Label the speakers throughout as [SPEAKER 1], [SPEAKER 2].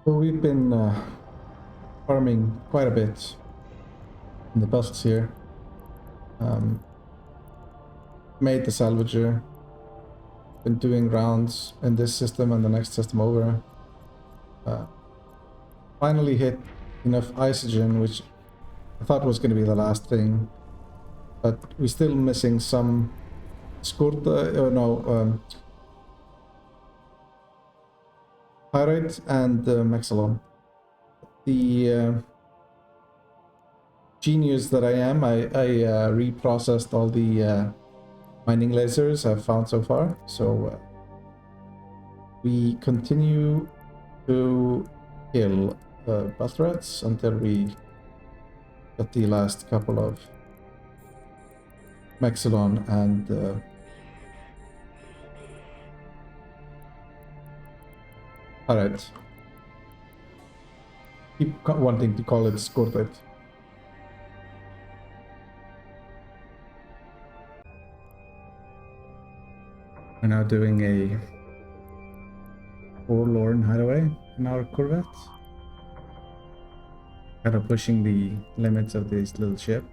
[SPEAKER 1] So we've been farming quite a bit in the past here. Made the salvager, been doing rounds in this system and the next system over. Finally hit enough isogen, which I thought was going to be the last thing, but we're still missing some pyrite and mexalon. The genius that I am, I reprocessed all the mining lasers I've found so far, so we continue to kill bust rats until we get the last couple of mexalon and pyrite. Keep wanting to call it Corvette. We're now doing a forlorn hideaway in our Corvette. Kind of pushing the limits of this little ship.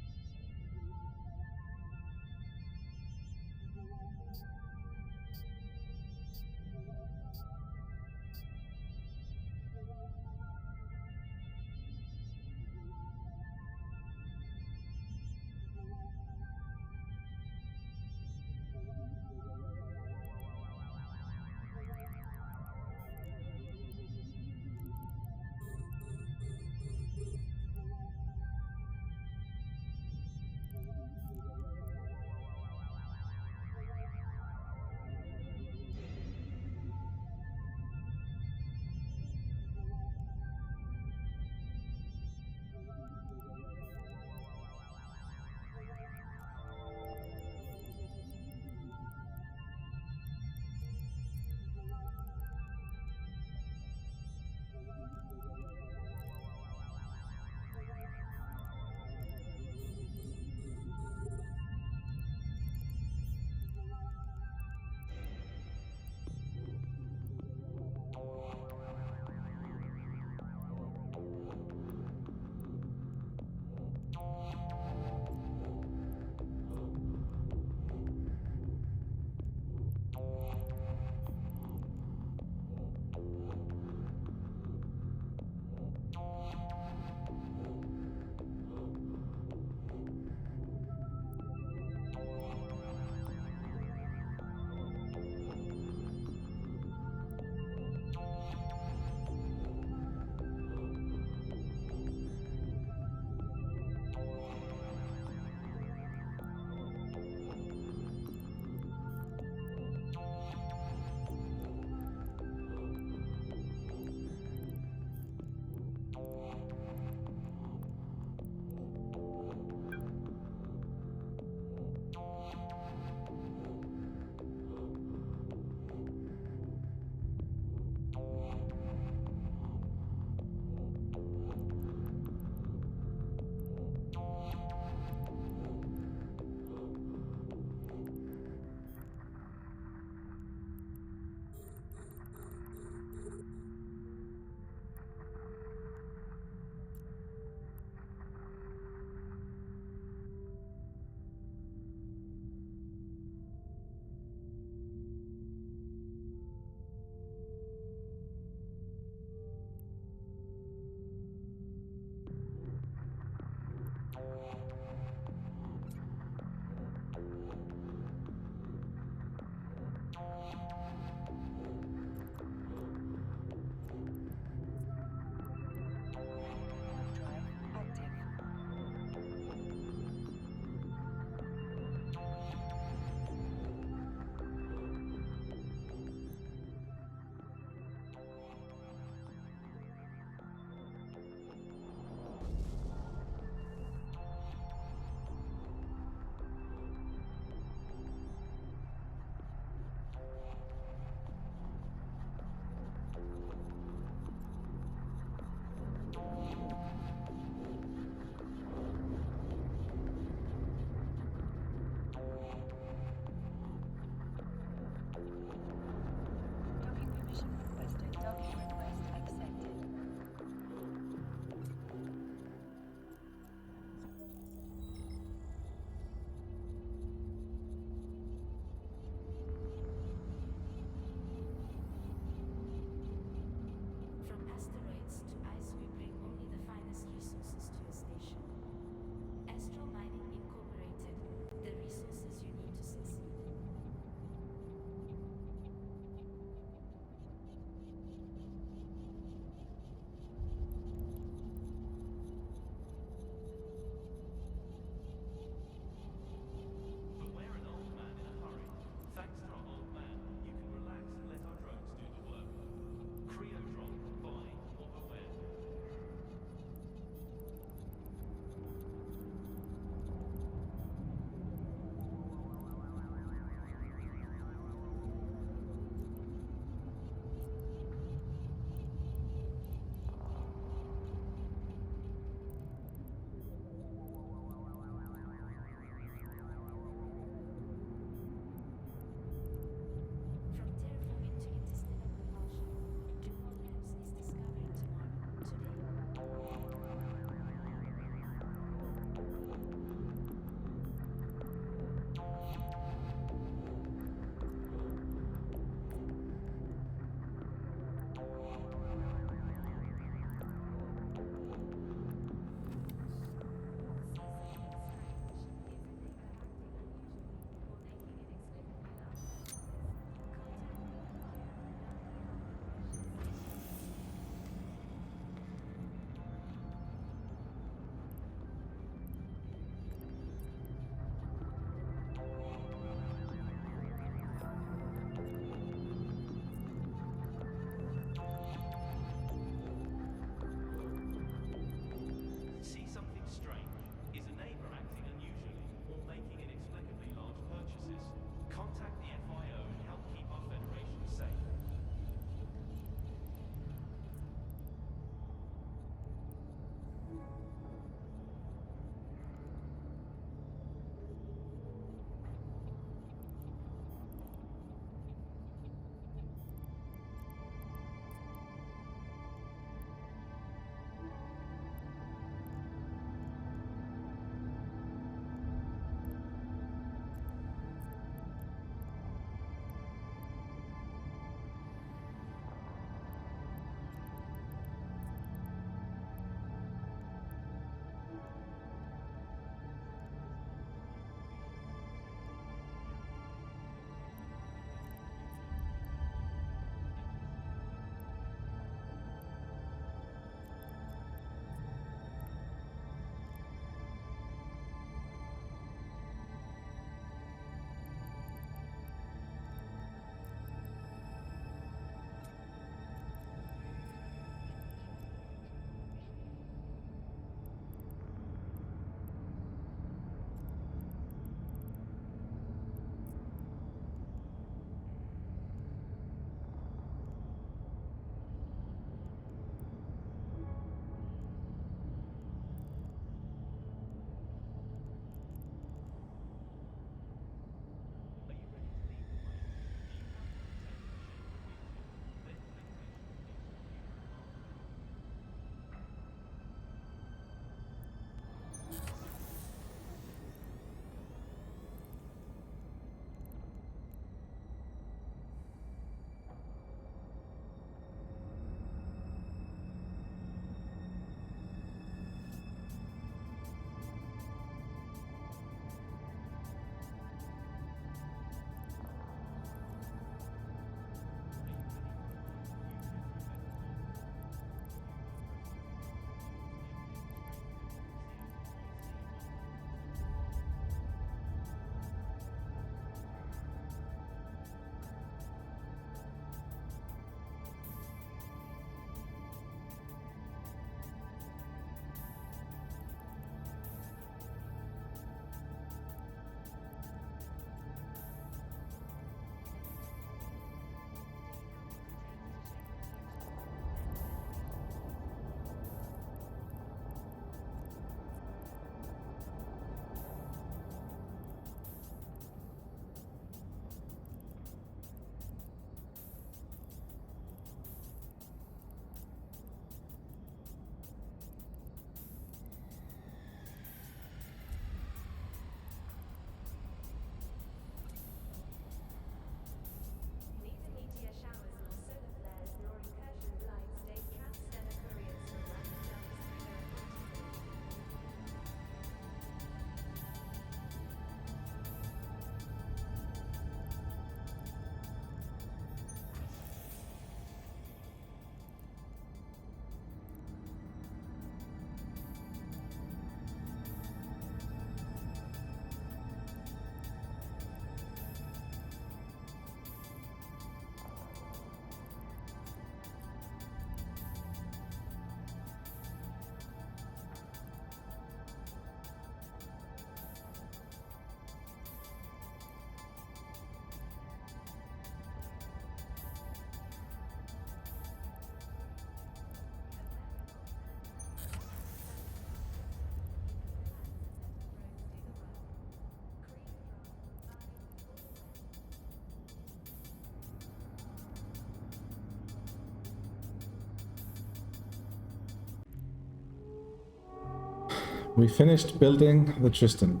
[SPEAKER 1] We finished building the Tristan.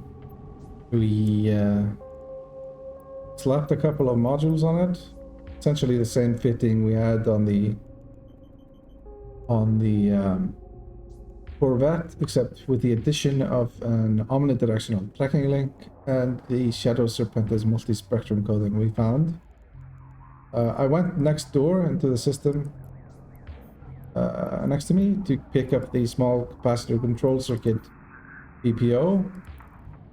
[SPEAKER 1] We slapped a couple of modules on it. Essentially the same fitting we had on the Corvette, except with the addition of an omnidirectional tracking link and the Shadow Serpentis multi-spectrum coding we found. I went next door into the system next to me to pick up the small capacitor control circuit BPO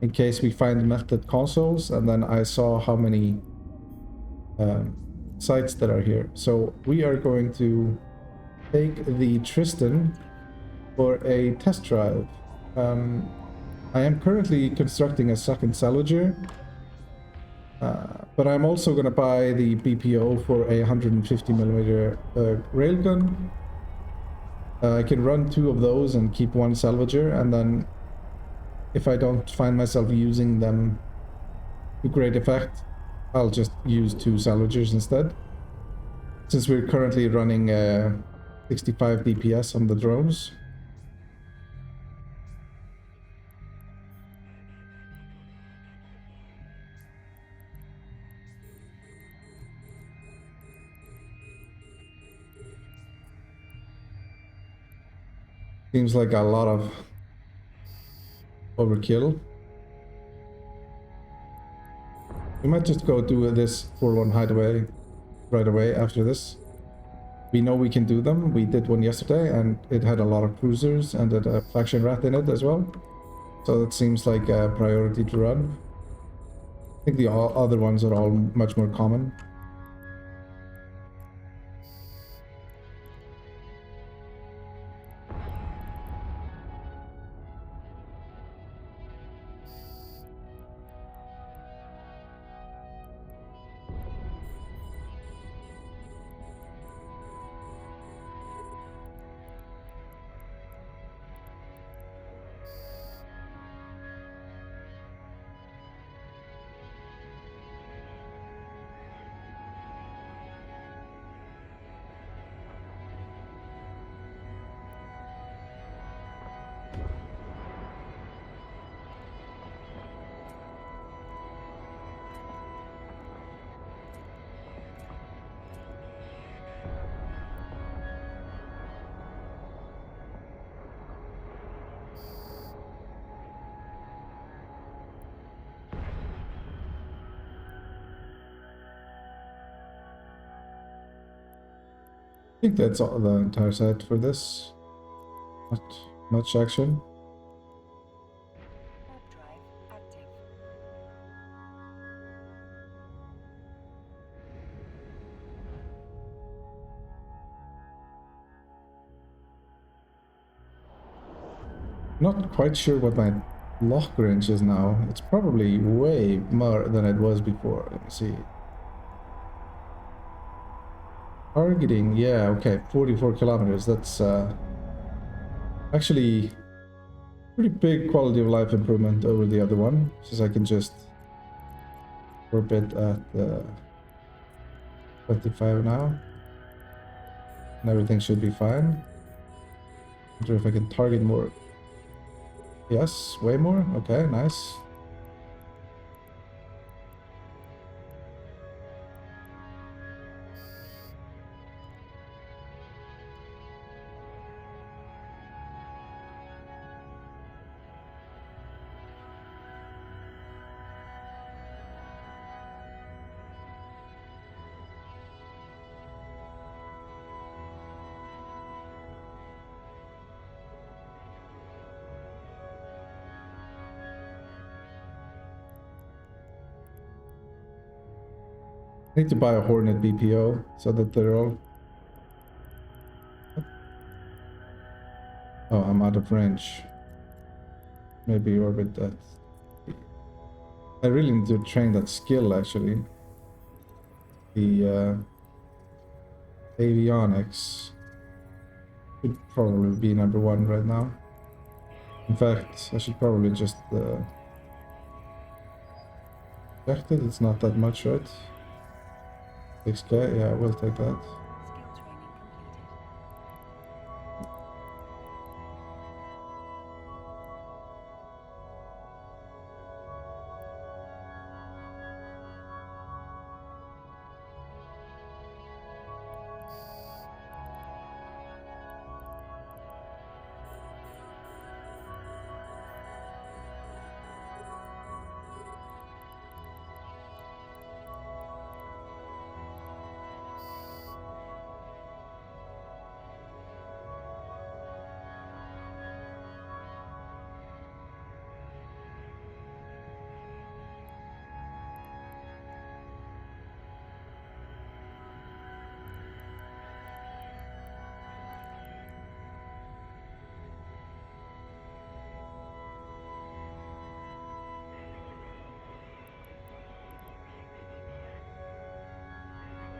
[SPEAKER 1] in case we find melted consoles, and then I saw how many sites that are here. So we are going to take the Tristan for a test drive. I am currently constructing a second salvager, but I'm also going to buy the BPO for a 150mm railgun. I can run 2 of those and keep 1 salvager, and then if I don't find myself using them to great effect, I'll just use 2 salvagers instead. Since we're currently running 65 DPS on the drones. Seems like a lot of overkill. We might just go do this forlorn hideaway right away after this. We know we can do them. We did one yesterday and it had a lot of cruisers and it had a faction rat in it as well. So it seems like a priority to run. I think the other ones are all much more common. I think that's all the entire set for this. Not much action. Not quite sure what my lock range is now. It's probably way more than it was before. Let me see. Targeting, yeah, okay, 44 kilometers. That's actually pretty big quality of life improvement over the other one, since I can just orbit at 25 now. And everything should be fine. Wonder if I can target more. Yes, way more. Okay, nice. I need to buy a Hornet BPO so that they're all... Oh, I'm out of range. Maybe orbit that. I really need to train that skill, actually. The avionics should probably be number 1 right now. In fact, I should probably just check it. It's not that much, right? 6K, yeah, we'll take that.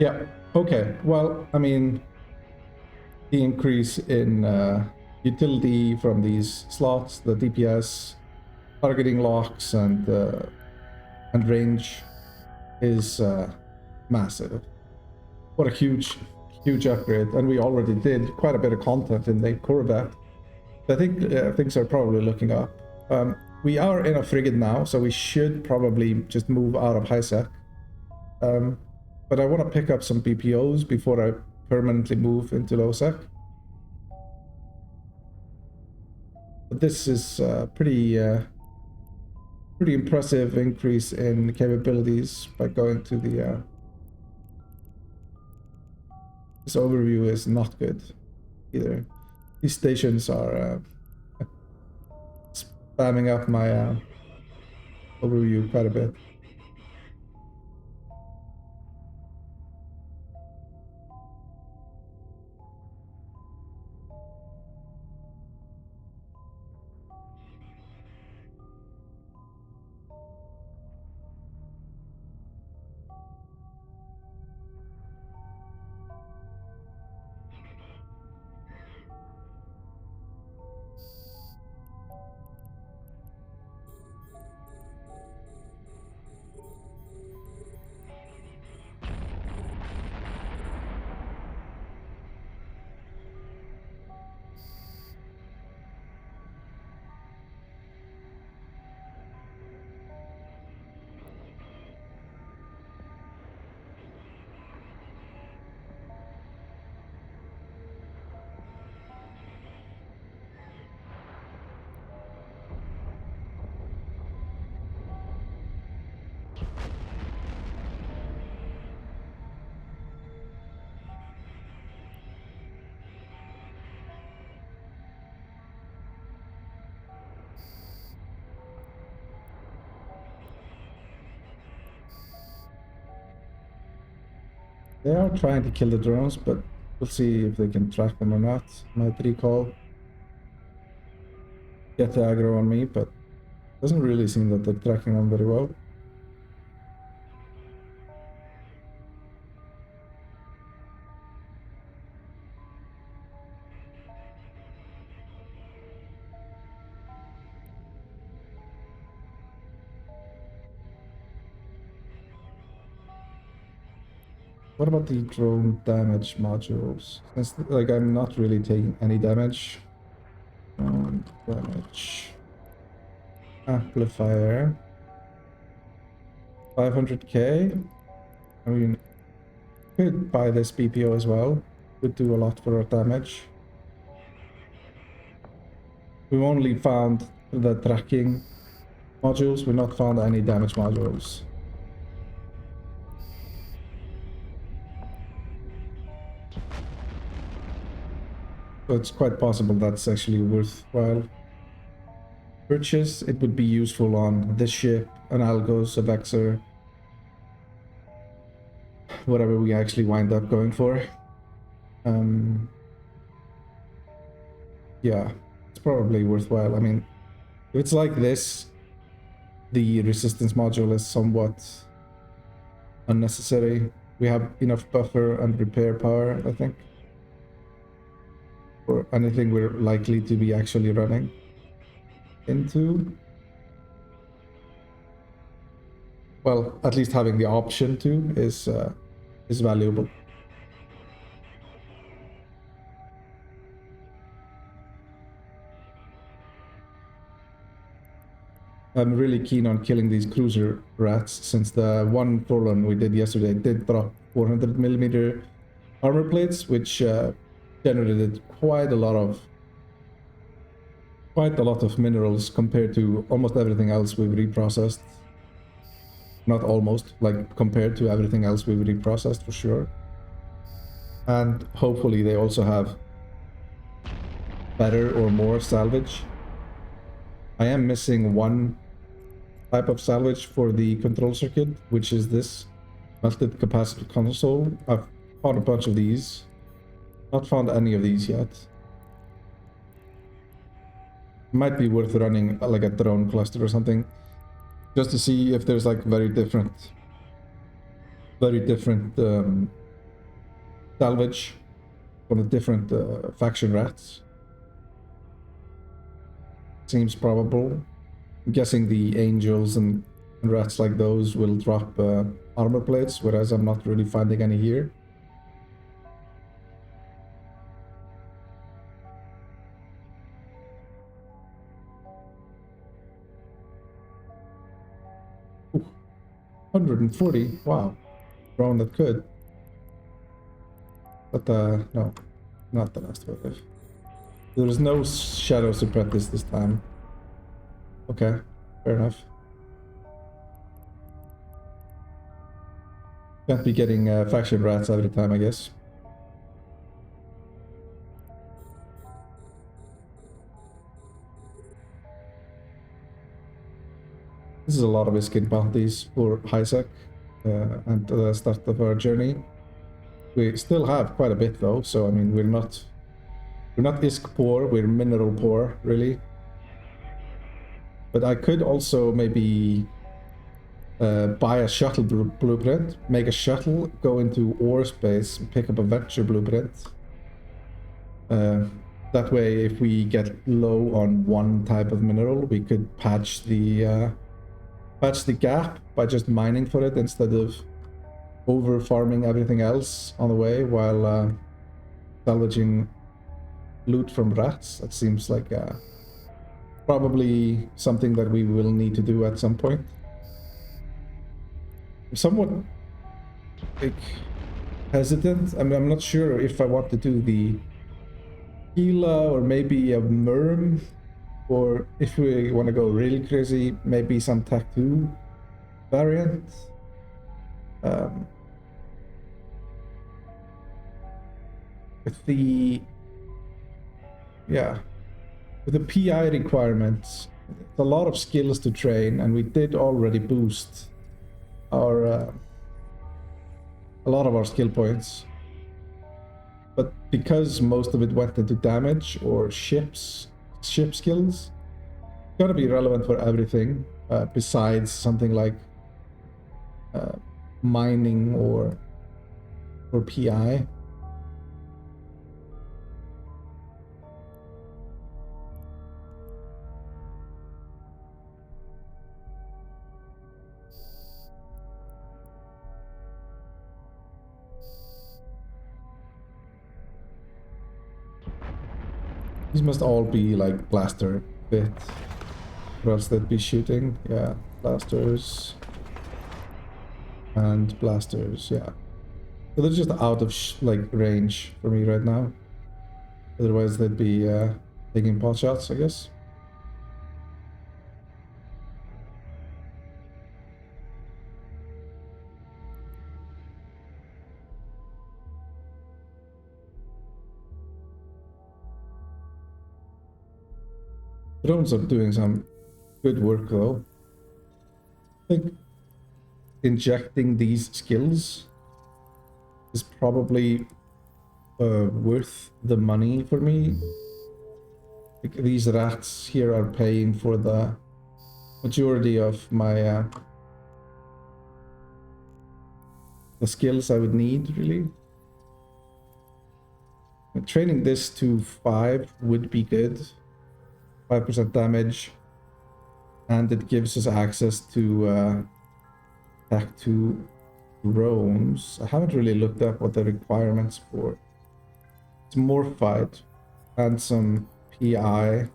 [SPEAKER 1] Yeah. Okay. Well, I mean, the increase in utility from these slots, the DPS, targeting locks, and range is massive. What a huge upgrade! And we already did quite a bit of content in the Corvette. I think things are probably looking up. We are in a frigate now, so we should probably just move out of high sec. But I want to pick up some BPOs before I permanently move into low sec. But this is pretty impressive increase in capabilities by going to the. This overview is not good either. These stations are spamming up my overview quite a bit. They are trying to kill the drones, but we'll see if they can track them or not. Might recall. Get the aggro on me, but doesn't really seem that they're tracking them very well. What about the drone damage modules? Since, like, I'm not really taking any damage. Damage. Amplifier. 500k. I mean, could buy this BPO as well. Could do a lot for our damage. We've only found the tracking modules. We've not found any damage modules. So it's quite possible that's actually worthwhile purchase. It would be useful on this ship, an Algos, a Vexor, whatever we actually wind up going for. Yeah, it's probably worthwhile. I mean, if it's like this, the resistance module is somewhat unnecessary. We have enough buffer and repair power, I think, for anything we're likely to be actually running into. Well, at least having the option to is valuable. I'm really keen on killing these cruiser rats, since the one forlorn we did yesterday did drop 400mm armor plates, which generated quite a lot of minerals compared to almost everything else we've reprocessed. Not almost, like compared to everything else we've reprocessed for sure. And hopefully they also have better or more salvage. I am missing one type of salvage for the control circuit, which is this melted capacitor console. I've found a bunch of these. Not found any of these yet. Might be worth running like a drone cluster or something, just to see if there's like very different salvage from the different faction rats. Seems probable. I'm guessing the angels and rats like those will drop armor plates, whereas I'm not really finding any here. Ooh, 140, wow. Drone that could. But no, not the last wave. There is no shadows apprentice this time. Okay, fair enough. Can't be getting faction rats every time, I guess. This is a lot of skin bounties for Isaac and the start of our journey. We still have quite a bit though, so I mean we're not ISK poor, we're mineral poor, really. But I could also maybe buy a shuttle blueprint, make a shuttle, go into ore space, pick up a venture blueprint. That way, if we get low on one type of mineral, we could patch the gap by just mining for it instead of over farming everything else on the way while salvaging loot from rats. That seems like probably something that we will need to do at some point. I'm somewhat like hesitant. I mean, I'm not sure if I want to do the Gila or maybe a Merm, or if we want to go really crazy, maybe some Tech 2 variant. With the PI requirements, it's a lot of skills to train, and we did already boost our a lot of our skill points. But because most of it went into damage or ship skills, it's gonna be relevant for everything besides something like mining or PI. These must all be like blaster fit, or else they'd be shooting. Yeah, blasters and blasters. Yeah, so they're just out of like range for me right now. Otherwise, they'd be taking pot shots, I guess. Drones are doing some good work though. I think injecting these skills is probably worth the money for me. Like, these rats here are paying for the majority of my the skills I would need, really. Training this to 5 would be good. 5% damage, and it gives us access to Tech 2 drones. I haven't really looked up what the requirements for. It's Morphied and some PI.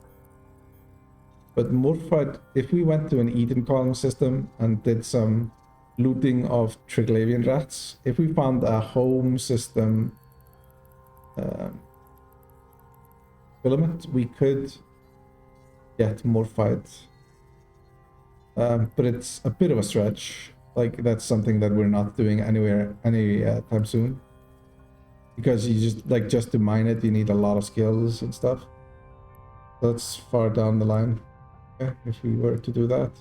[SPEAKER 1] But Morphied, if we went to an Eden column system and did some looting of Triglavian rats, if we found a home system filament, we could get Morphied. But it's a bit of a stretch. Like, that's something that we're not doing anytime soon. Because you just to mine it, you need a lot of skills and stuff. That's far down the line, if we were to do that.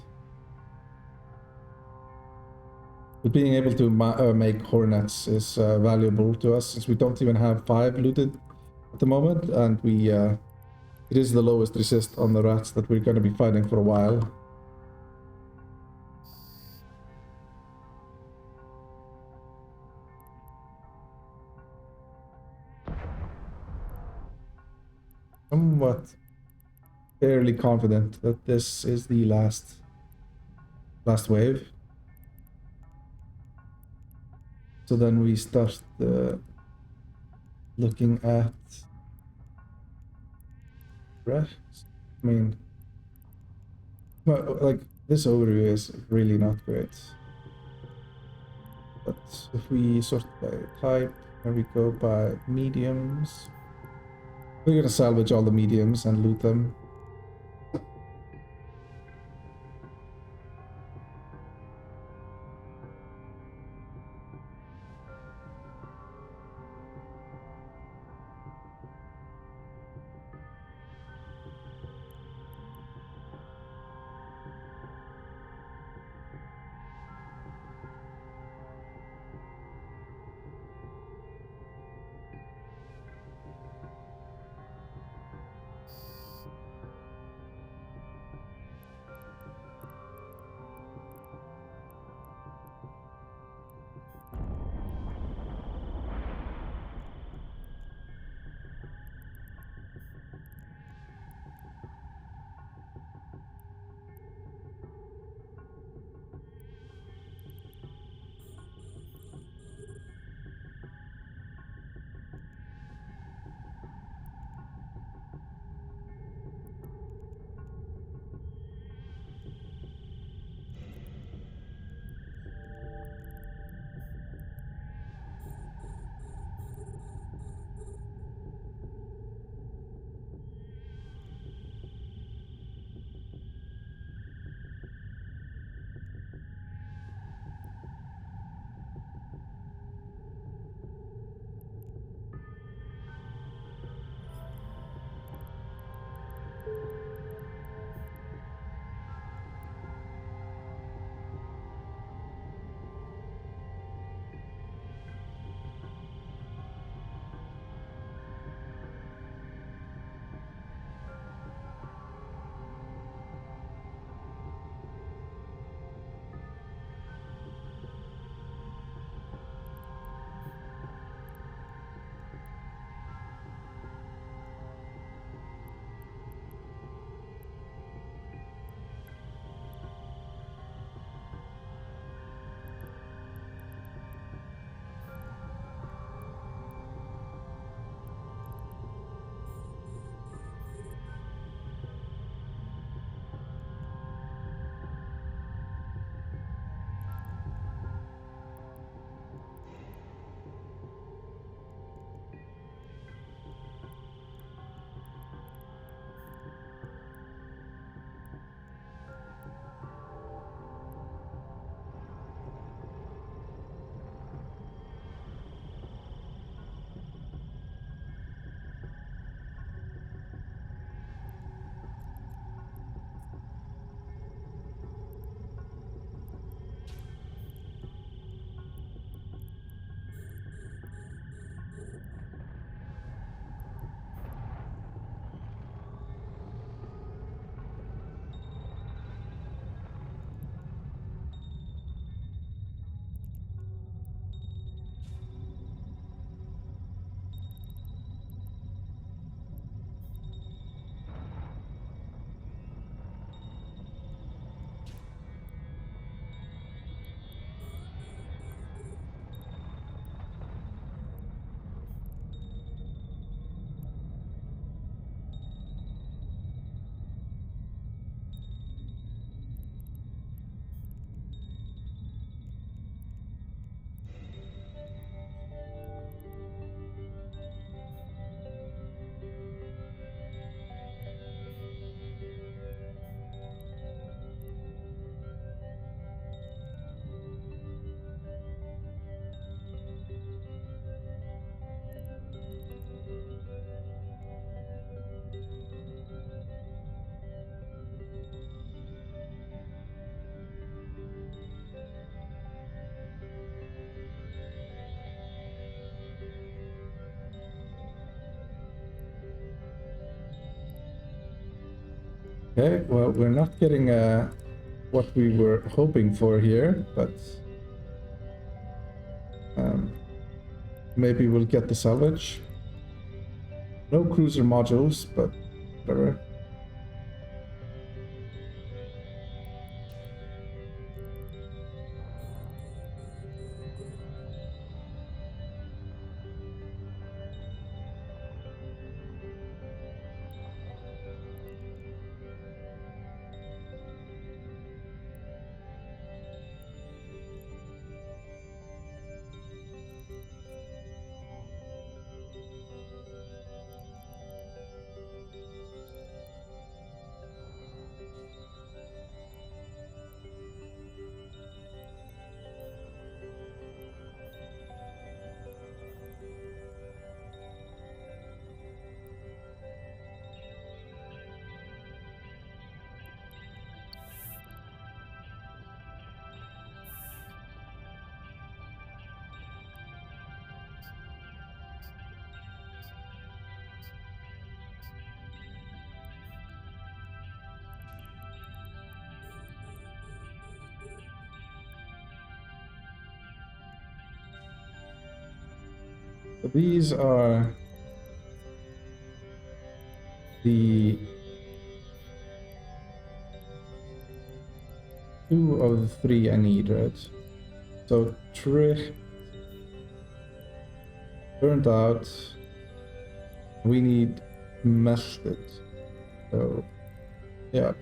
[SPEAKER 1] But being able to make hornets is valuable to us, since we don't even have 5 looted at the moment, and we it is the lowest resist on the rats that we're going to be fighting for a while. somewhat fairly confident that this is the last wave. So then we start looking at rest. I mean, well, like this overview is really not great. But if we sort by type and we go by mediums, we're gonna salvage all the mediums and loot them. Okay, well, we're not getting what we were hoping for here, but maybe we'll get the salvage. No cruiser modules, but whatever. So these are the two of the three I need, right? So turned out we need melted. So yeah.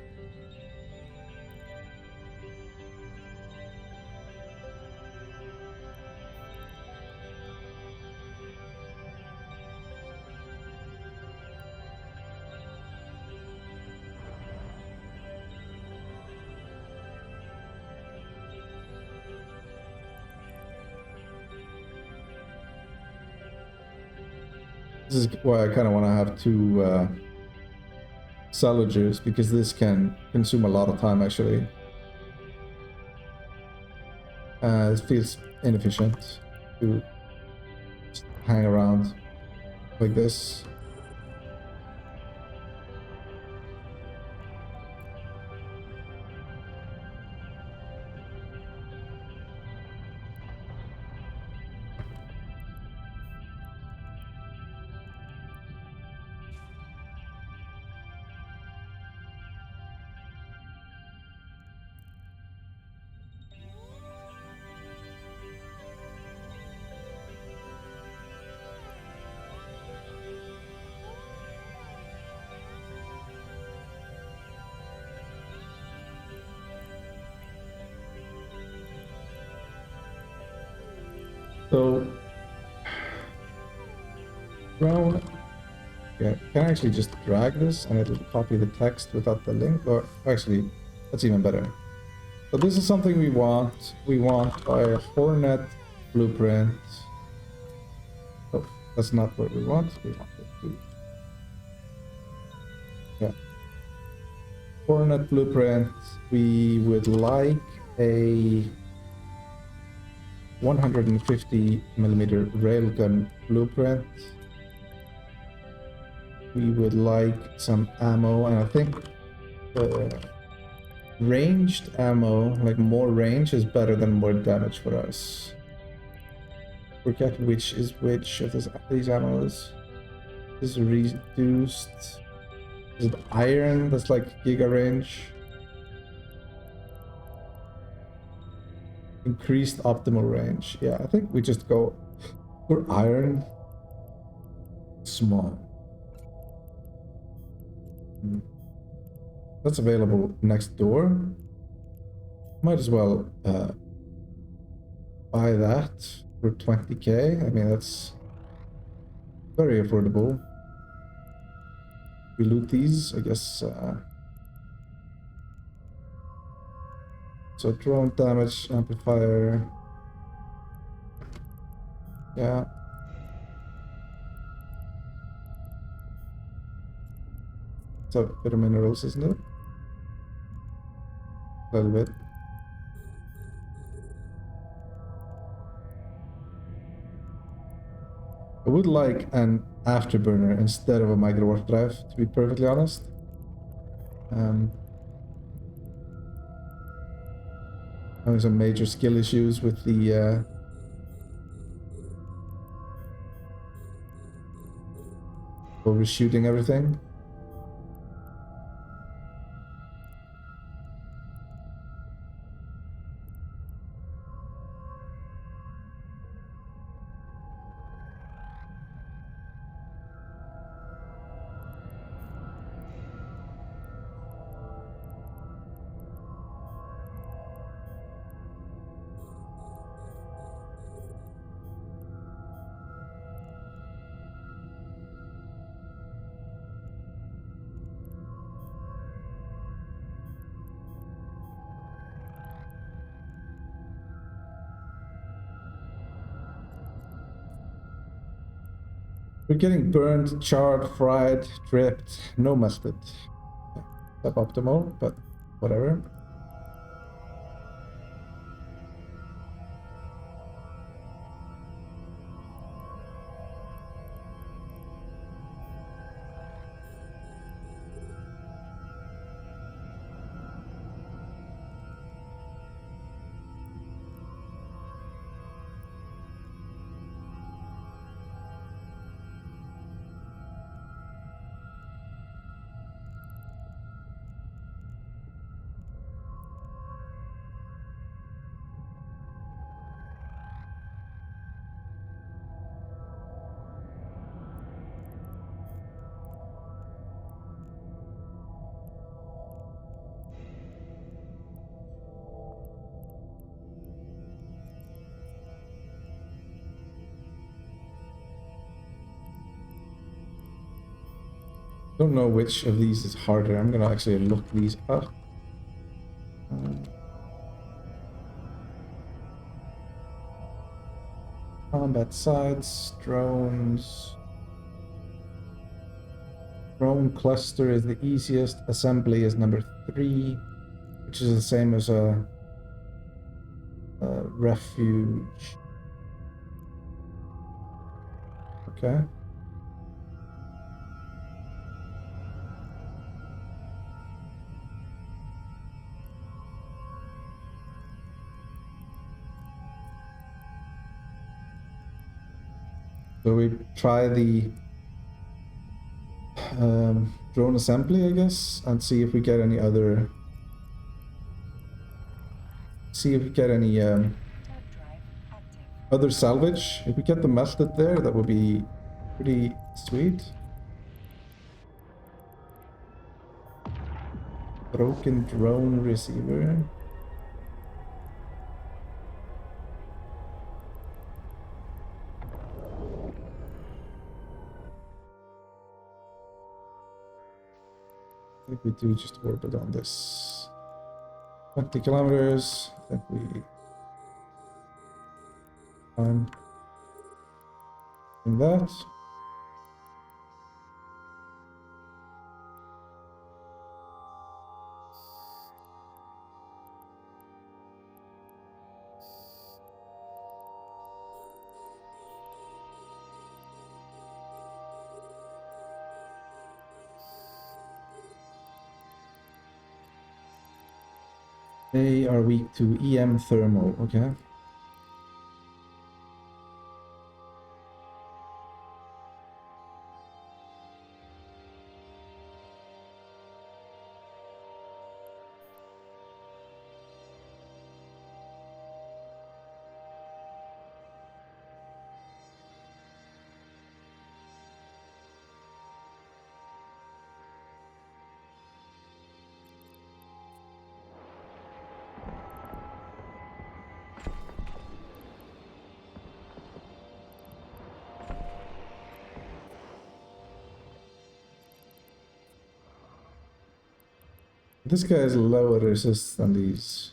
[SPEAKER 1] This is why I kind of want to have two salvagers, because this can consume a lot of time actually. It feels inefficient to just hang around like this. So, drone, yeah, can I actually just drag this and it'll copy the text without the link? Or actually, that's even better. So this is something we want. We want a Hornet blueprint. Oh, that's not what we want. We want it to. Yeah. Hornet blueprint. We would like a 150mm railgun blueprint. We would like some ammo, and I think ranged ammo, like more range, is better than more damage for us. Forget which is which of these ammos. This is reduced. Is it iron? That's like giga range. Increased optimal range. Yeah, I think we just go for iron. Small. That's available next door. Might as well buy that for 20k. I mean, that's very affordable. We loot these, I guess. So drone damage amplifier. Yeah. It's a bit of minerals, isn't it? A little bit. I would like an afterburner instead of a micro warp drive, to be perfectly honest. Having some major skill issues with the overshooting everything. We're getting burned, charred, fried, dripped, no melted. Suboptimal, but whatever. Don't know which of these is harder. I'm gonna actually look these up. Combat sites, drones. Drone cluster is the easiest. Assembly is number 3, which is the same as a refuge. Okay. So we try the drone assembly, I guess, and see if we get any other. See if we get any other salvage. If we get the melted there, that would be pretty sweet. Broken drone receiver. I think we do just orbit on this. 20 kilometers. I think we in that. They are weak to EM thermal, okay. This guy is lower resist than these.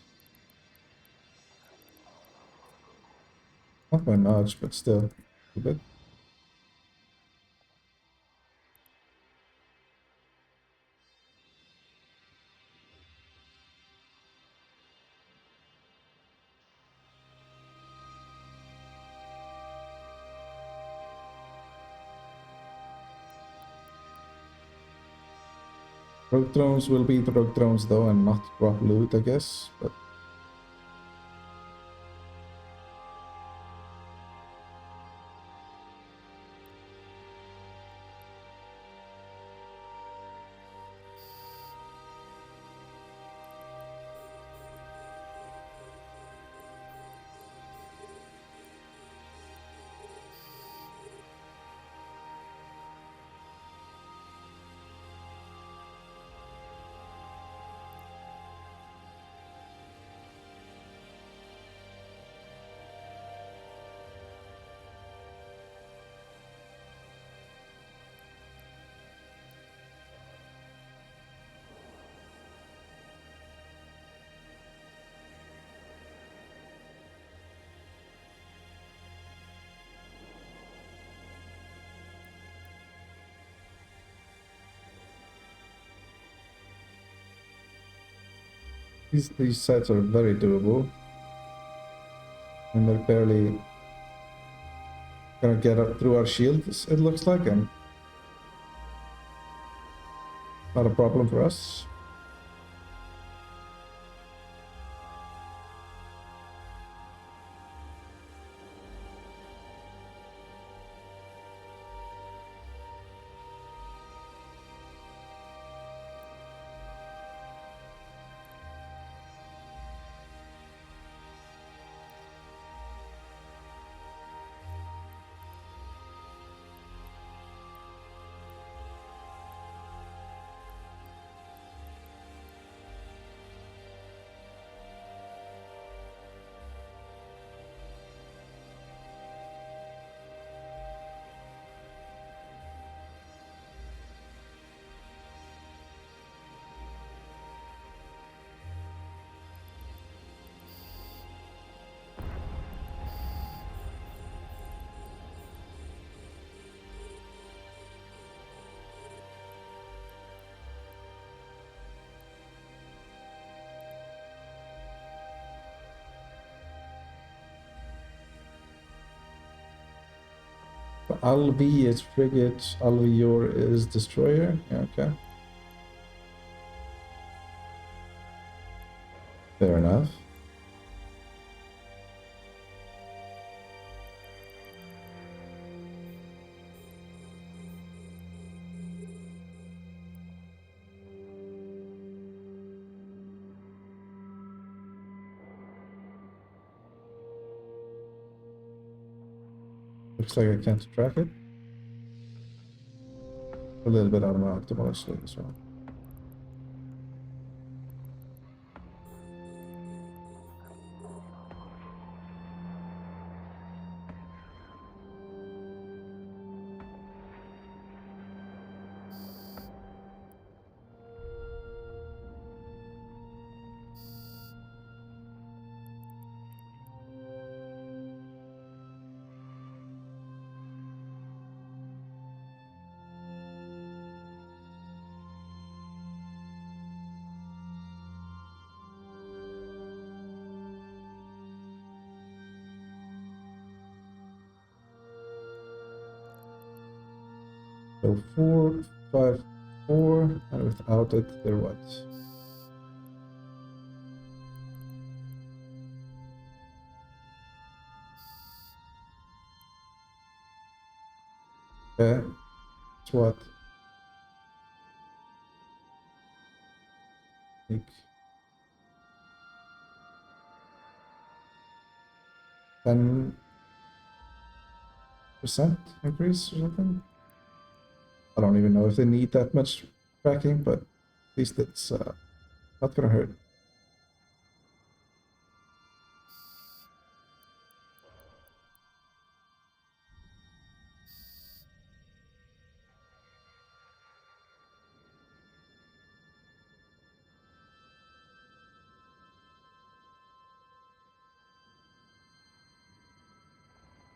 [SPEAKER 1] Not by much, but still a bit. Rogue drones will be the rogue drones though and not drop loot, I guess, but These sites are very doable. And they're barely gonna get up through our shields, it looks like, and not a problem for us. Alvi is frigate, Alvior is destroyer. Yeah, okay. Fair enough. Looks like I can't track it. A little bit out of my optimal actually as well. So 4, 5, 4, and without it, they're what? Okay, it's what? Like 10% increase or something? I don't even know if they need that much tracking, but at least it's not gonna hurt.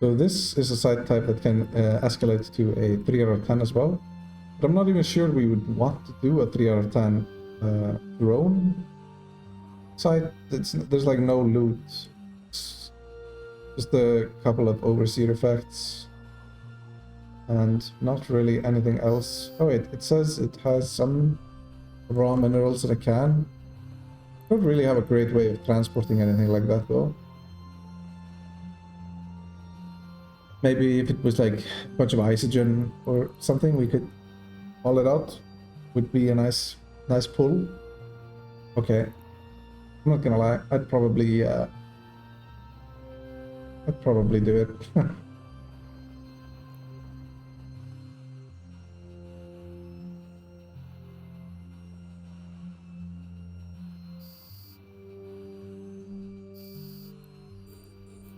[SPEAKER 1] So this is a site type that can escalate to a 3 out of 10 as well. But I'm not even sure we would want to do a 3 out of 10 drone site. There's like no loot. It's just a couple of overseer effects. And not really anything else. Oh wait, it says it has some raw minerals that it can. Don't really have a great way of transporting anything like that though. Maybe if it was like a bunch of isogen or something, we could haul it out. Would be a nice pull. Okay, I'm not gonna lie. I'd probably do it.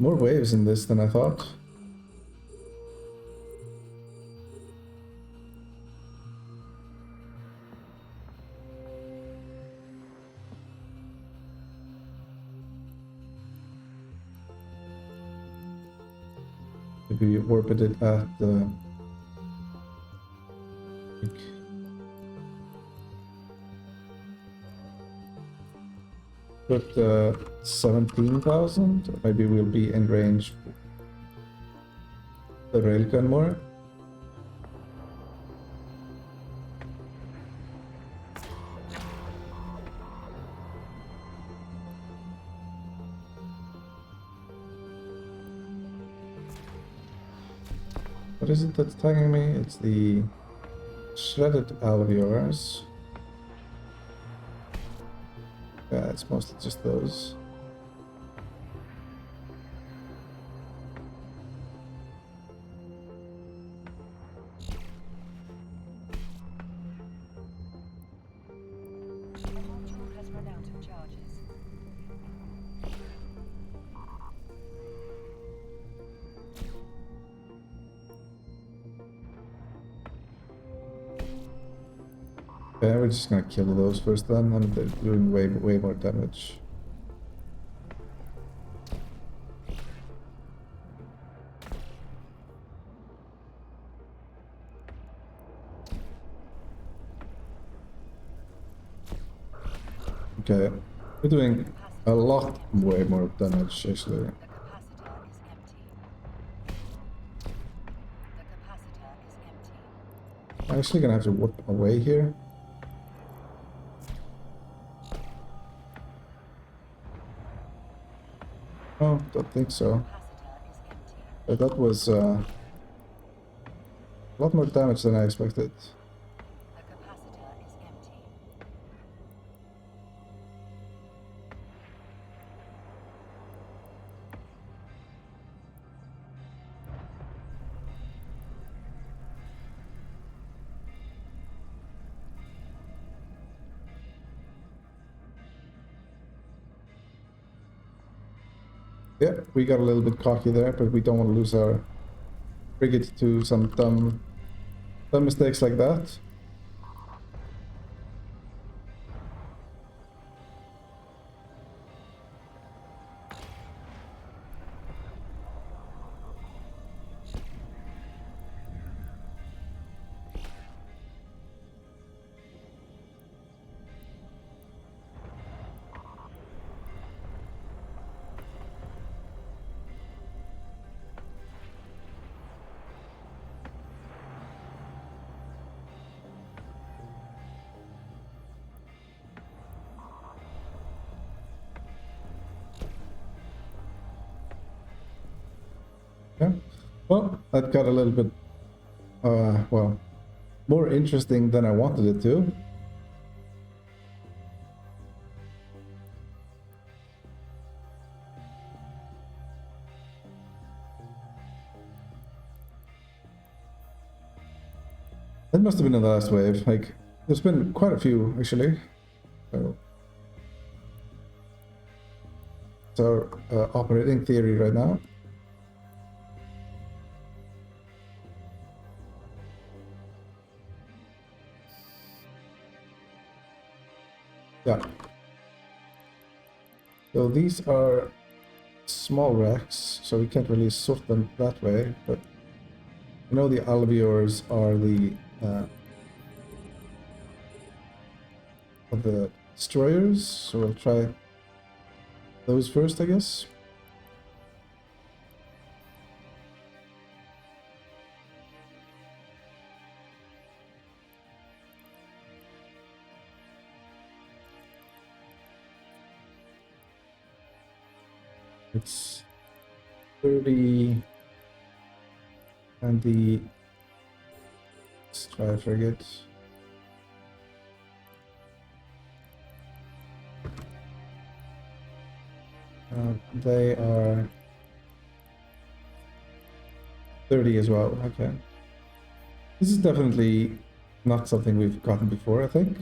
[SPEAKER 1] More waves in this than I thought. Maybe orbit it at the put 17,000. Maybe we'll be in range for the railgun more. What is it that's tagging me? It's the shredded alveolars. Yeah, it's mostly just those. Okay, we're just gonna kill those first then, and they're doing way more damage. Okay, we're doing a lot way more damage actually. I'm actually gonna have to work away here. Oh, don't think so. But that was a lot more damage than I expected. Yeah, we got a little bit cocky there, but we don't want to lose our frigate to some dumb mistakes like that. Yeah. Well, that got a little bit, well, more interesting than I wanted it to. That must have been the last wave. Like, there's been quite a few actually. So, it's our operating theory right now. Yeah. So these are small wrecks, so we can't really sort them that way, but you know the alveolars are the of the destroyers, so we'll try those first, I guess. It's 30 and the strike frigate. They are 30 as well. Okay. This is definitely not something we've gotten before, I think.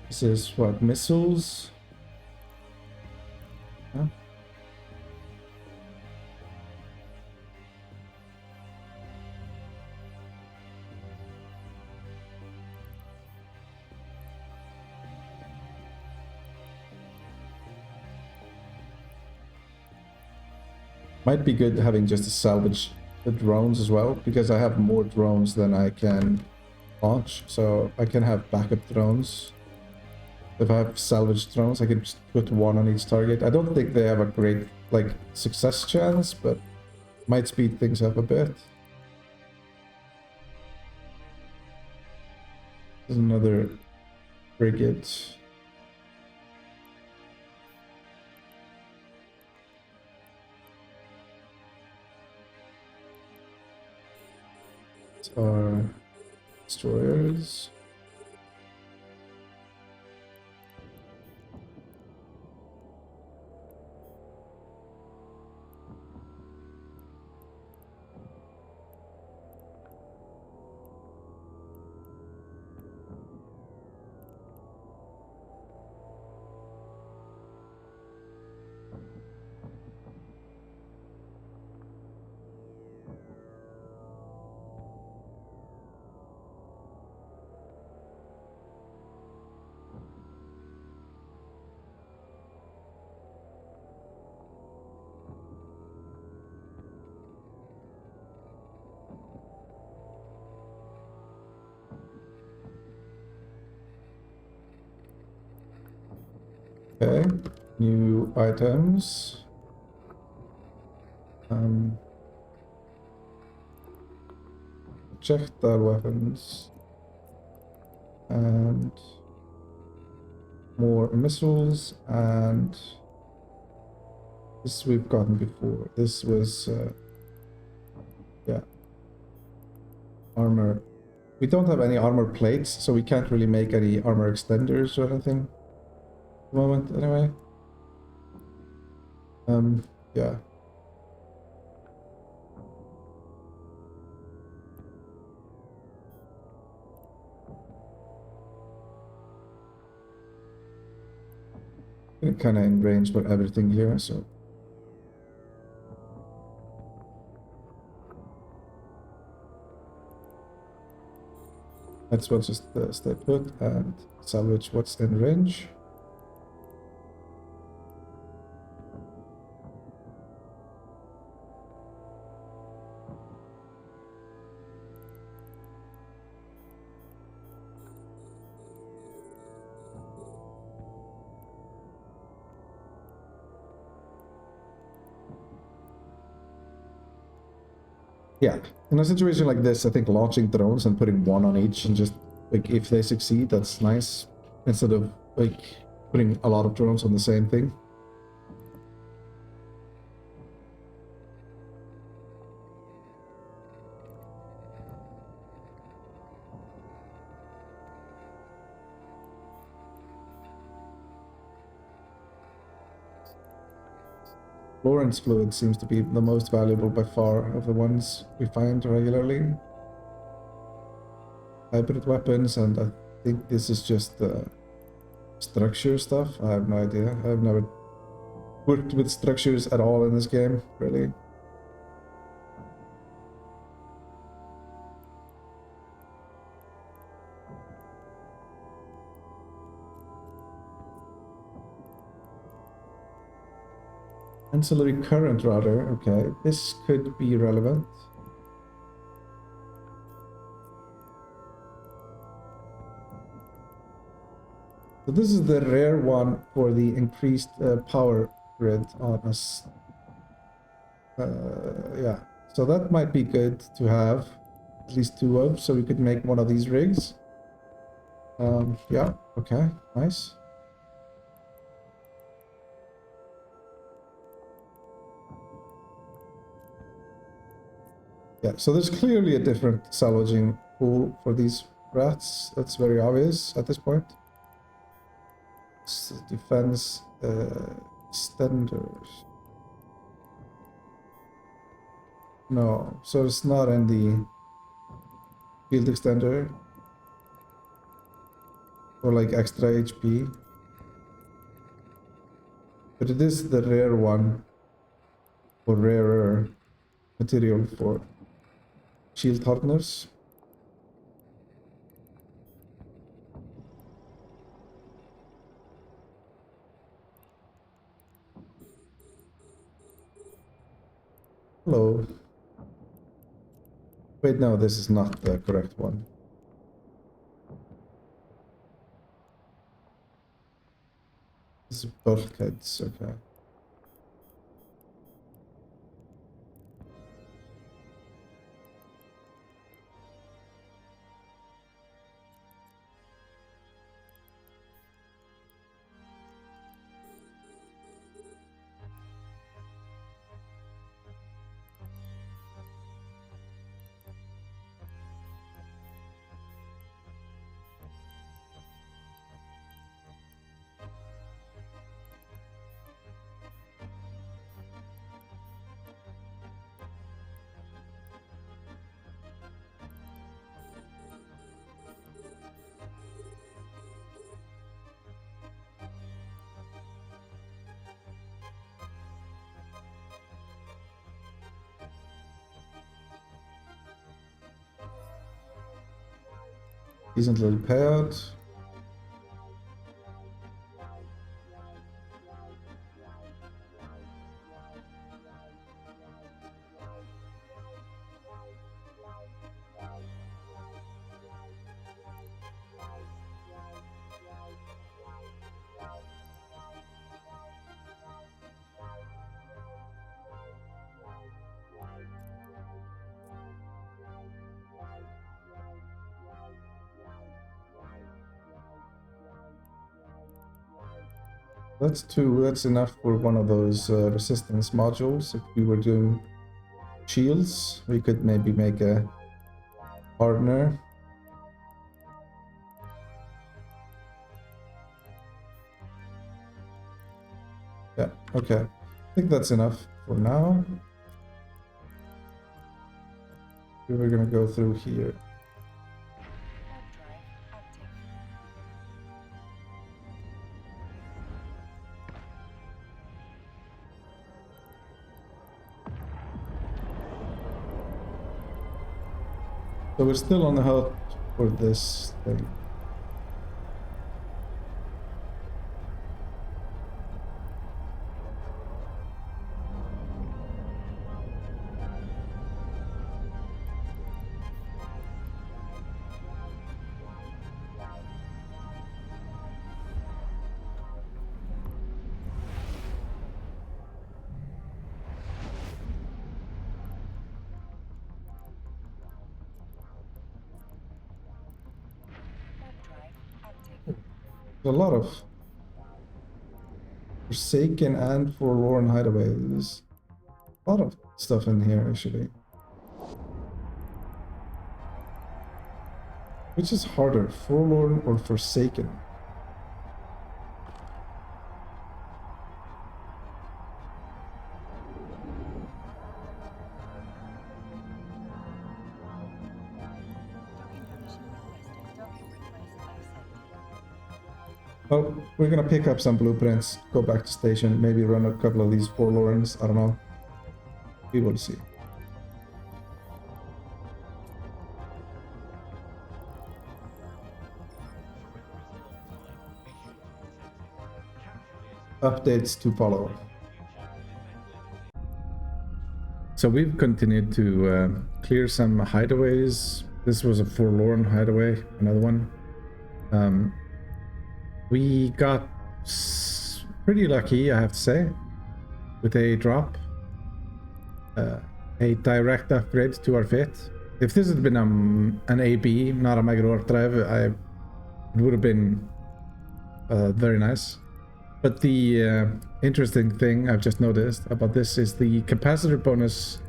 [SPEAKER 1] This is what, missiles? Huh? Might be good having just to salvage the drones as well, because I have more drones than I can launch, so I can have backup drones. If I have salvage drones, I can just put one on each target. I don't think they have a great, like, success chance, but might speed things up a bit. There's another frigate. Are destroyers. Okay, new items. Projectile weapons. And more missiles, and this we've gotten before. This was, yeah, armor. We don't have any armor plates, so we can't really make any armor extenders or anything at the moment, anyway. Yeah. Kind of in range for everything here, so let's well just stay put and salvage what's in range. Yeah, in a situation like this, I think launching drones and putting one on each and just, like, if they succeed, that's nice. Instead of, like, putting a lot of drones on the same thing. Lawrence fluid seems to be the most valuable by far of the ones we find regularly. Hybrid weapons, and I think this is just structure stuff. I have no idea. I've never worked with structures at all in this game, really. Ancillary current, rather. Okay, this could be relevant. So this is the rare one for the increased power grid on us. Yeah, so that might be good to have at least two of, so we could make one of these rigs. Yeah, okay, nice. Yeah, so there's clearly a different salvaging pool for these rats. That's very obvious at this point. Defense extenders. No, so it's not in the field extender or like extra HP, but it is the rare one or rarer material for shield hardeners. Hello. Wait, no, this is not the correct one. This is bulkheads, okay. Decent little payout. That's two. That's enough for one of those resistance modules. If we were doing shields, we could maybe make a partner. Yeah, okay. I think that's enough for now. We're gonna go through here. So we're still on the hunt for this thing. A lot of Forsaken and Forlorn Hideaway. There's a lot of stuff in here, actually. Which is harder, Forlorn or Forsaken? Oh, we're gonna pick up some blueprints, go back to station, maybe run a couple of these Forlorns, I don't know. We will see. Updates to follow. So we've continued to clear some hideaways. This was a Forlorn hideaway, another one. We got pretty lucky, I have to say, with a drop. A direct upgrade to our fit. If this had been an AB, not a micro warp drive, it would have been very nice. But the interesting thing I've just noticed about this is the capacitor bonus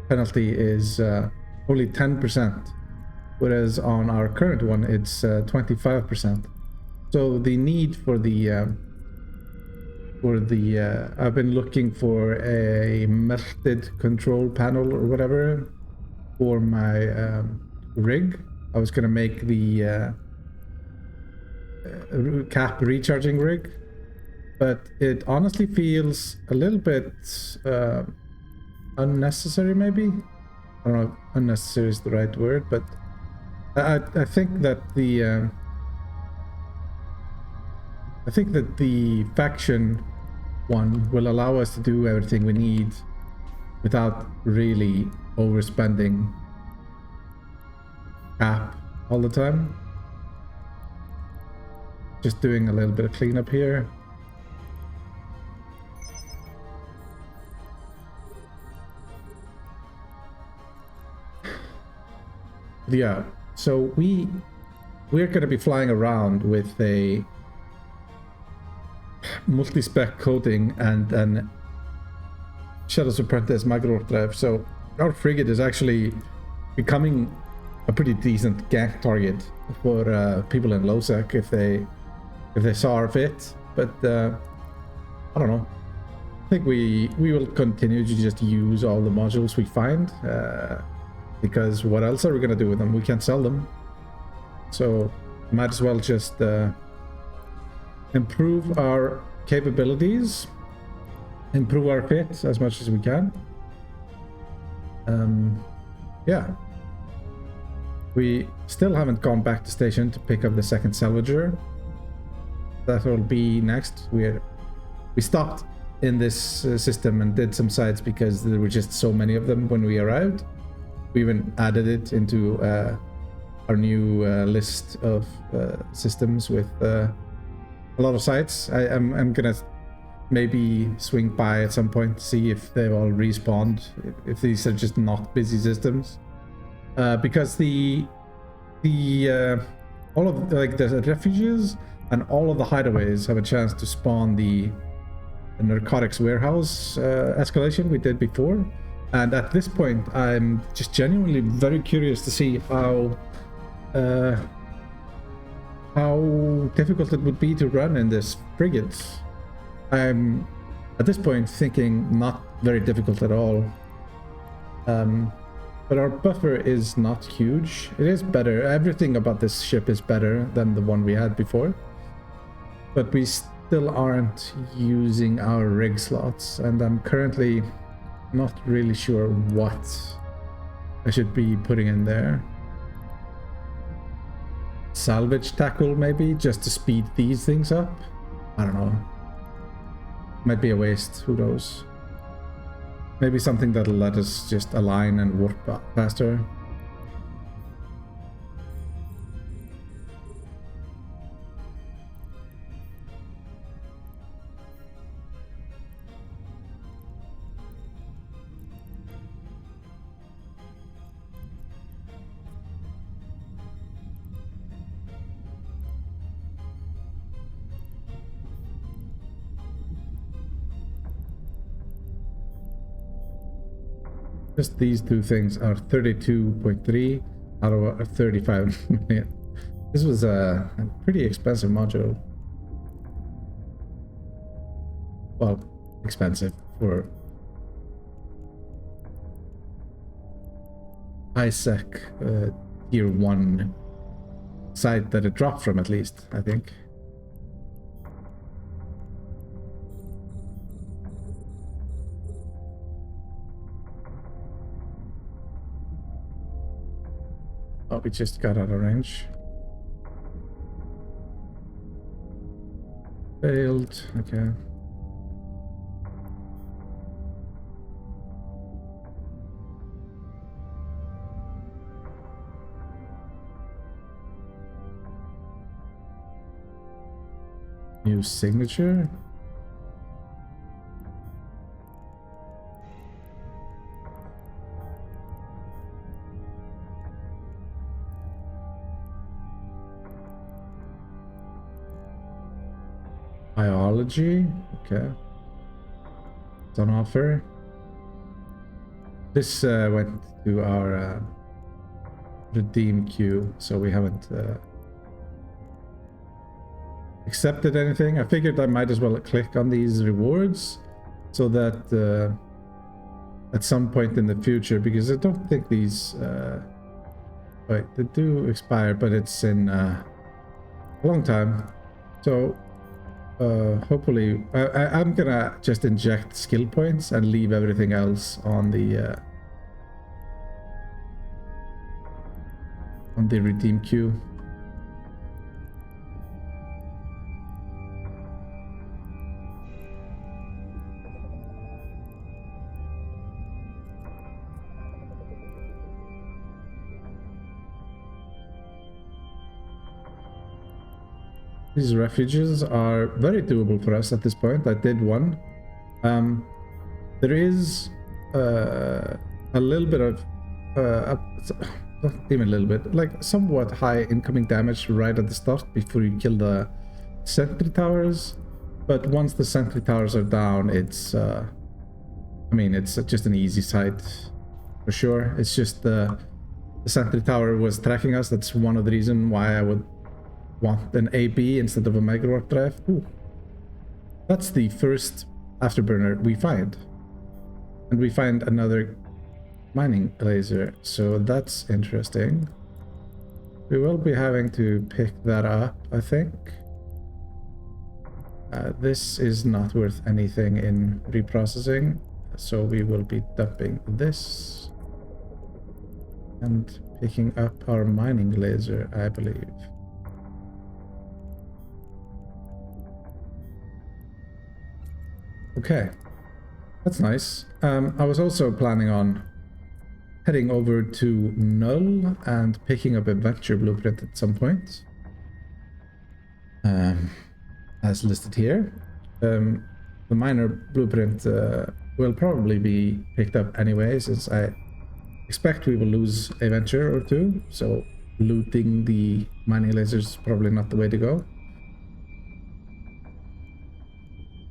[SPEAKER 1] penalty is only 10%, whereas on our current one it's 25%. So the need for the I've been looking for a melted control panel or whatever for my rig. I was gonna make the cap recharging rig, but it honestly feels a little bit unnecessary, maybe. I don't know if unnecessary is the right word, but I think that the faction one will allow us to do everything we need without really overspending cap all the time. Just doing a little bit of cleanup here. Yeah, so we're going to be flying around with a multi-spec coating and an Shadow's Apprentice micro drive. So our frigate is actually becoming a pretty decent gank target for people in low sec if they saw our fit. But I don't know. I think we will continue to just use all the modules we find, because what else are we gonna do with them? We can't sell them, so might as well just improve our capabilities, improve our fit as much as we can. Yeah, we still haven't gone back to station to pick up the second salvager. That will be next. We stopped in this system and did some sites because there were just so many of them when we arrived. We even added it into our new list of systems with a lot of sites. I'm gonna maybe swing by at some point to see if they've all respawned, if these are just not busy systems, because the all of like the refuges and all of the hideaways have a chance to spawn the narcotics warehouse escalation we did before. And at this point, I'm just genuinely very curious to see how difficult it would be to run in this frigate. I'm at this point thinking not very difficult at all. But our buffer is not huge. It is better. Everything about this ship is better than the one we had before. But we still aren't using our rig slots, and I'm currently not really sure what I should be putting in there. Salvage tackle maybe, just to speed these things up? I don't know. Might be a waste, who knows. Maybe something that'll let us just align and warp faster. Just these two things are 32.3 out of 35 million. This was a pretty expensive module. Well, expensive for high sec tier 1 site that it dropped from, at least, I think. Oh, we just got out of range. Failed, okay. New signature? Biology, okay. It's on offer. This went to our redeem queue, so we haven't accepted anything. I figured I might as well click on these rewards so that at some point in the future, because I don't think these wait, they do expire, but it's in a long time. So hopefully I'm gonna just inject skill points and leave everything else on the redeem queue. These refuges are very doable for us at this point. I did one. There is a little bit of not even a little bit, like somewhat high incoming damage right at the start before you kill the sentry towers. But once the sentry towers are down, it's I mean, it's just an easy sight for sure. It's just the sentry tower was tracking us. That's one of the reasons why I would want an AB instead of a megawatt drive. Ooh. That's the first afterburner we find. And we find another mining laser, so that's interesting. We will be having to pick that up, I think. This is not worth anything in reprocessing, so we will be dumping this and picking up our mining laser, I believe. Okay, that's nice. I was also planning on heading over to Null and picking up a Venture blueprint at some point. As listed here. The minor blueprint will probably be picked up anyway, since I expect we will lose a Venture or two, so looting the mining lasers is probably not the way to go.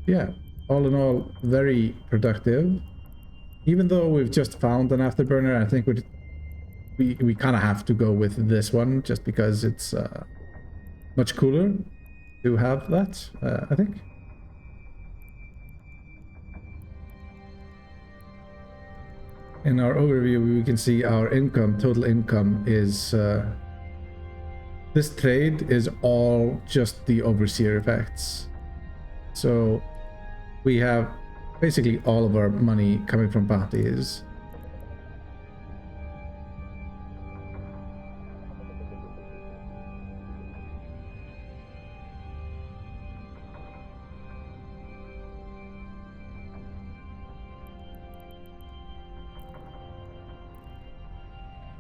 [SPEAKER 1] Yeah, all in all, very productive. Even though we've just found an afterburner, I think we kind of have to go with this one just because it's much cooler to have that, I think. In our overview, we can see our income, total income is... this trade is all just the overseer effects. So we have basically all of our money coming from bounties.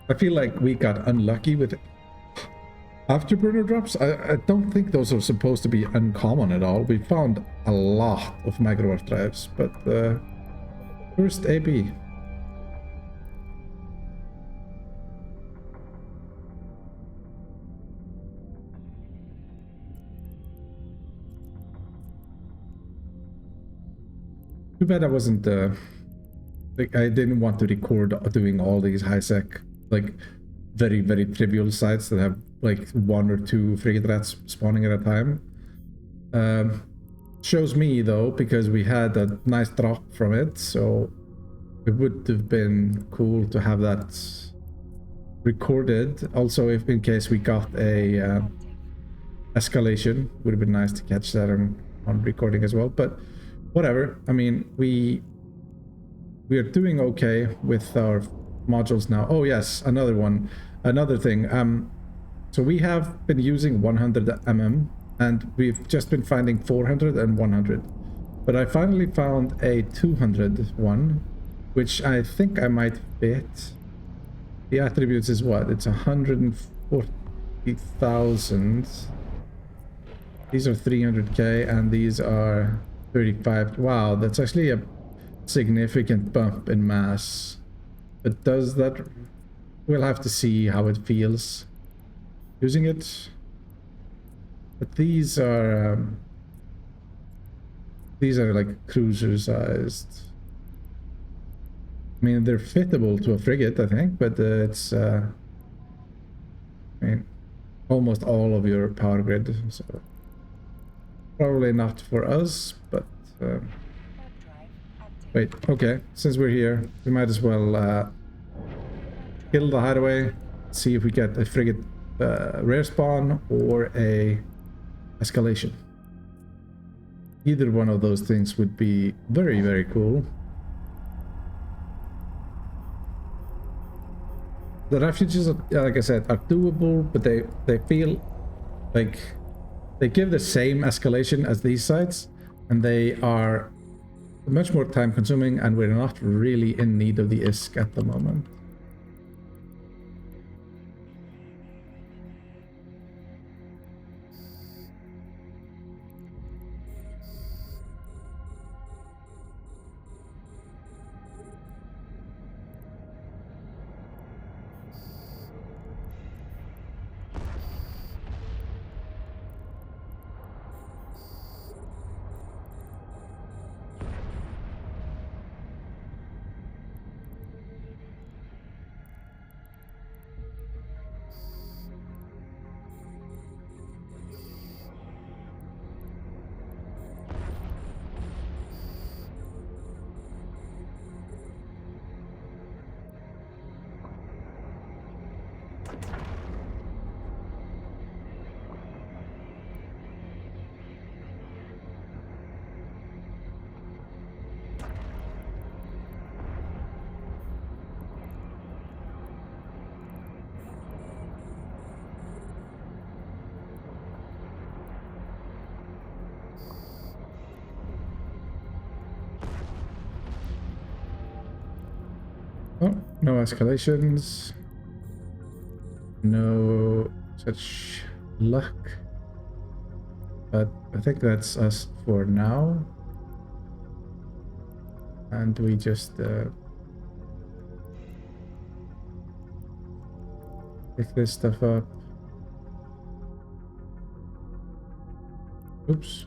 [SPEAKER 1] I feel like we got unlucky with afterburner drops. I don't think those are supposed to be uncommon at all. We found a lot of megawatt drives, but first AB. Too bad I wasn't like I didn't want to record doing all these high sec, like very trivial sites that have like 1 or 2 frigate rats spawning at a time. Shows me though, because we had a nice drop from it, so it would have been cool to have that recorded. Also, if in case we got a escalation, would have been nice to catch that on recording as well. But whatever. I mean, we are doing okay with our modules now. Oh yes, another thing. So we have been using 100 mm and we've just been finding 400 and 100, but I finally found a 200 one, which I think I might fit. The attributes is what? It's 140,000. These are 300k and these are 35. Wow, that's actually a significant bump in mass. But does that... We'll have to see how it feels using it. But these are like cruiser sized. I mean, they're fittable to a frigate, I think, but it's I mean, almost all of your power grid, so probably not for us, but wait, okay, since we're here, we might as well kill the hideaway, see if we get a frigate rare spawn or a escalation. Either one of those things would be very cool. The refuges, like I said, are doable, but they feel like they give the same escalation as these sites, and they are much more time consuming, and we're not really in need of the ISK at the moment. No escalations. No such luck. But I think that's us for now. And we just pick this stuff up. Oops.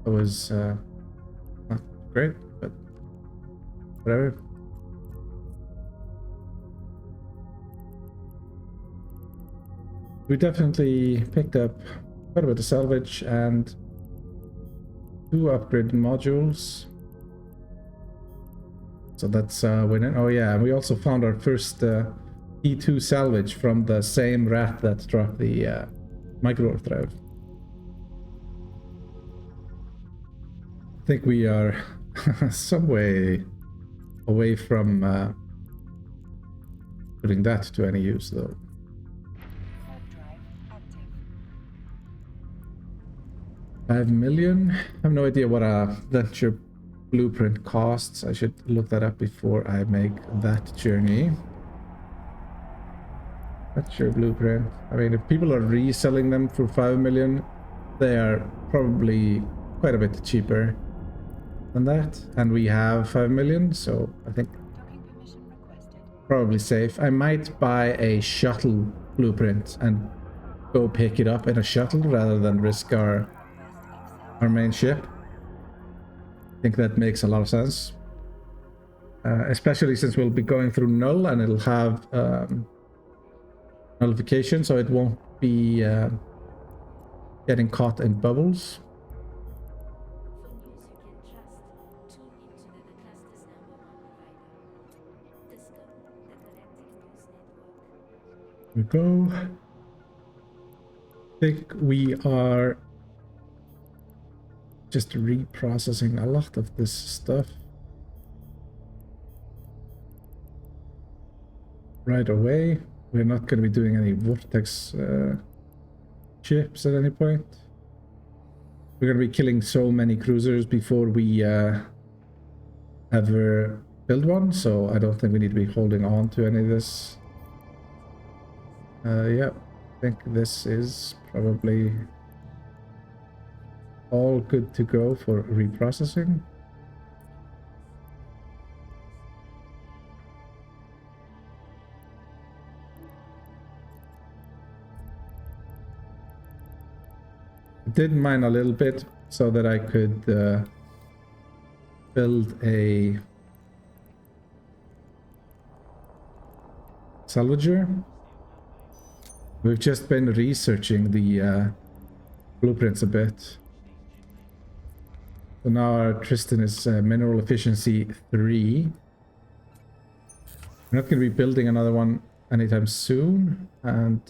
[SPEAKER 1] That was not great, but whatever. We definitely picked up quite a bit of salvage and 2 upgraded modules. So that's winning. Oh yeah, and we also found our first E2 salvage from the same rat that dropped the micro drive. I think we are some way away from putting that to any use though. 5 million? I have no idea what a venture blueprint costs. I should look that up before I make that journey. Venture blueprint. I mean, if people are reselling them for 5 million, they are probably quite a bit cheaper than that. And we have 5 million, so I think probably safe. I might buy a shuttle blueprint and go pick it up in a shuttle rather than risk our main ship. I think that makes a lot of sense, especially since we'll be going through null and it'll have nullification, so it won't be getting caught in bubbles. Here we go. I think we are just reprocessing a lot of this stuff right away. We're not going to be doing any vortex chips at any point. We're going to be killing so many cruisers before we ever build one, so I don't think we need to be holding on to any of this. Yeah, I think this is probably all good to go for reprocessing. I did mine a little bit so that I could build a salvager. We've just been researching the blueprints a bit. So now our Tristan is mineral efficiency 3. We're not going to be building another one anytime soon, and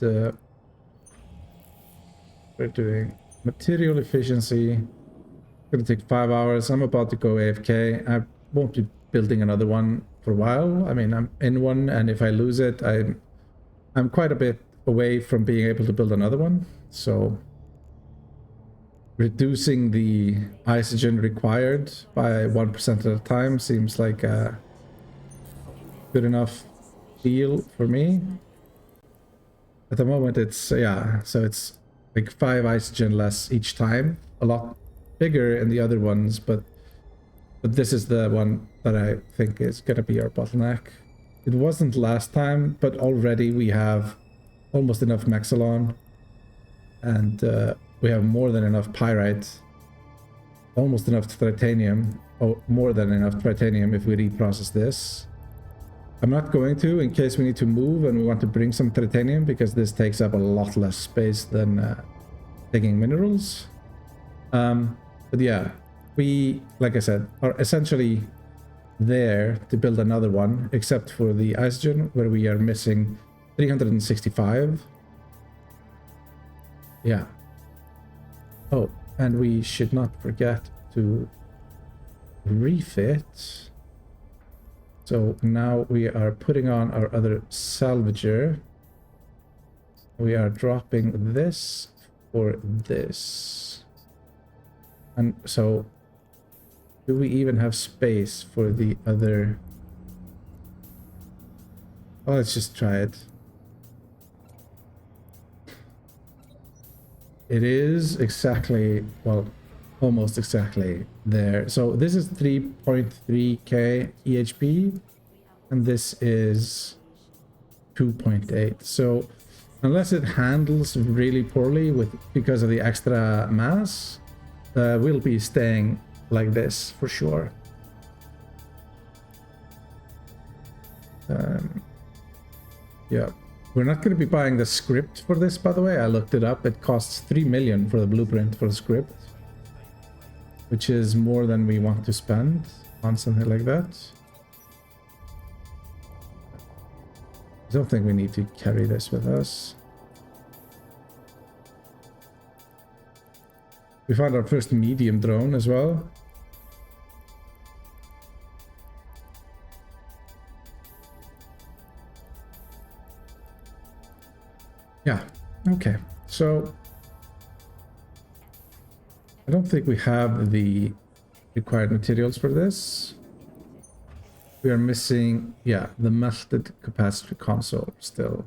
[SPEAKER 1] we're doing material efficiency. It's going to take 5 hours. I'm about to go AFK. I won't be building another one for a while. I mean, I'm in one, and if I lose it, I'm quite a bit away from being able to build another one. So reducing the oxygen required by 1% at a time seems like a good enough deal for me. At the moment it's, yeah, so it's like 5 oxygen less each time. A lot bigger in the other ones, but this is the one that I think is going to be our bottleneck. It wasn't last time, but already we have almost enough Maxilon, and we have more than enough pyrite, almost enough titanium, or more than enough titanium if we reprocess this. I'm not going to, in case we need to move and we want to bring some titanium, because this takes up a lot less space than taking minerals. But yeah, we, like I said, are essentially there to build another one, except for the oxygen, where we are missing 365. Yeah. Oh, and we should not forget to refit. So now we are putting on our other salvager. We are dropping this for this. And so, do we even have space for the other Well, let's just try it. It is exactly, well, almost exactly there. So this is 3.3k EHP, and this is 2.8. So unless it handles really poorly because of the extra mass, we'll be staying like this for sure. Yeah. We're not going to be buying the script for this, by the way. I looked it up. It costs 3 million for the blueprint for the script, which is more than we want to spend on something like that. I don't think we need to carry this with us. We found our first medium drone as well. Yeah, okay. So I don't think we have the required materials for this. We are missing, yeah, the melted capacitor console still.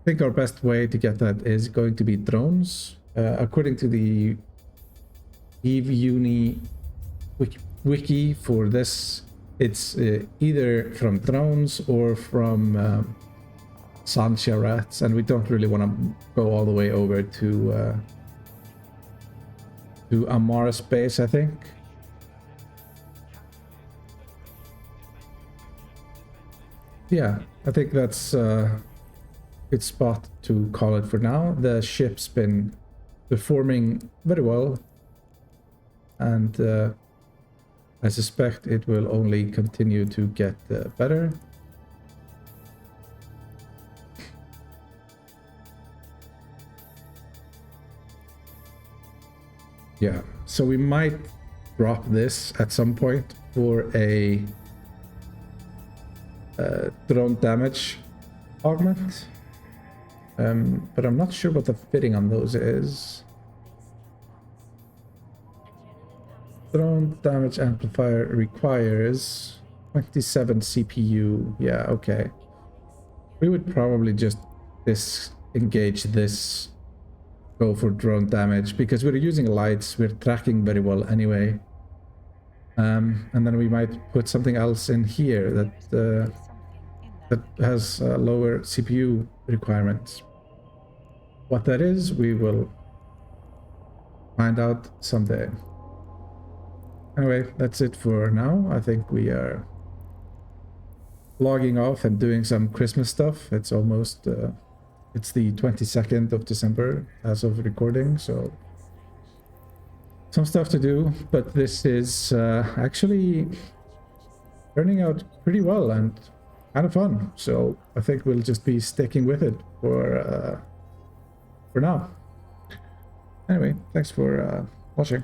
[SPEAKER 1] I think our best way to get that is going to be drones. According to the Eve Uni wiki for this, it's either from drones or from Sancha rats, and we don't really want to go all the way over to Amara space, I think. Yeah, I think that's a good spot to call it for now. The ship's been performing very well, and I suspect it will only continue to get better. Yeah, so we might drop this at some point for a drone damage augment, but I'm not sure what the fitting on those is. Drone damage amplifier requires 27 CPU. Yeah, okay. We would probably just disengage this, go for drone damage, because we're using lights, we're tracking very well anyway. And then we might put something else in here that has lower CPU requirements. What that is, we will find out someday. Anyway, that's it for now. I think we are logging off and doing some Christmas stuff. It's almost it's the 22nd of December as of recording, so some stuff to do, but this is actually turning out pretty well and kind of fun. So I think we'll just be sticking with it for now. Anyway, thanks for watching.